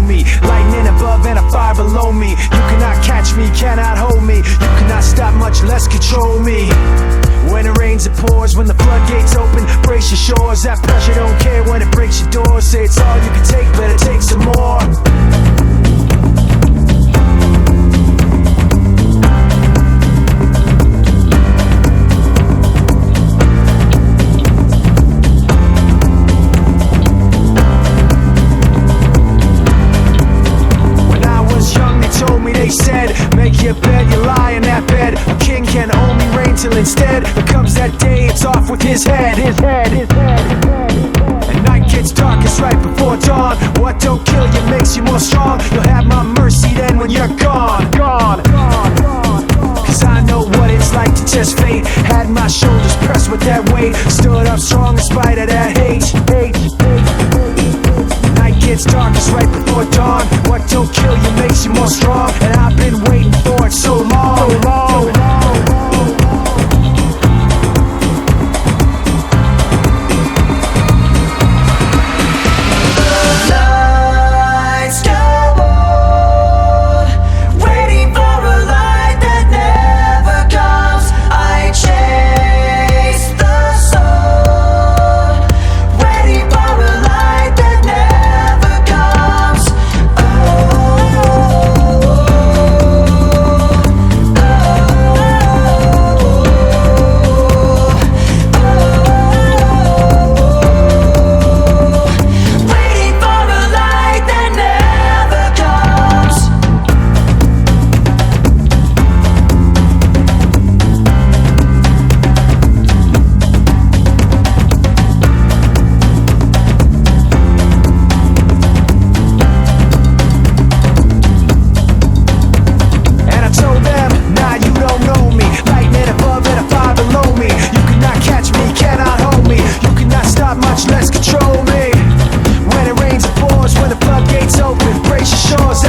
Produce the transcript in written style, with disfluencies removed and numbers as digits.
me. Lightning above and a fire below me. You cannot catch me, cannot hold me. You cannot stop, much less control me. When it rains it pours, when the floodgates open, brace your shores. That pressure don't care when it breaks your doors. Say it's all you can take, better take some more. They said, make your bed, you lie in that bed. A king can only reign till instead there comes that day, it's off with his head. And night gets darkest right before dawn. What don't kill you makes you more strong. You'll have my mercy then when you're gone. Cause I know what it's like to test fate. Had my shoulders pressed with that weight. Stood up strong in spite of that hate. Night gets darkest right before dawn. What don't kill you makes you more strong. And I've been waiting for it so long. Much less control me. When it rains it pours, when the floodgates open, brace your shores.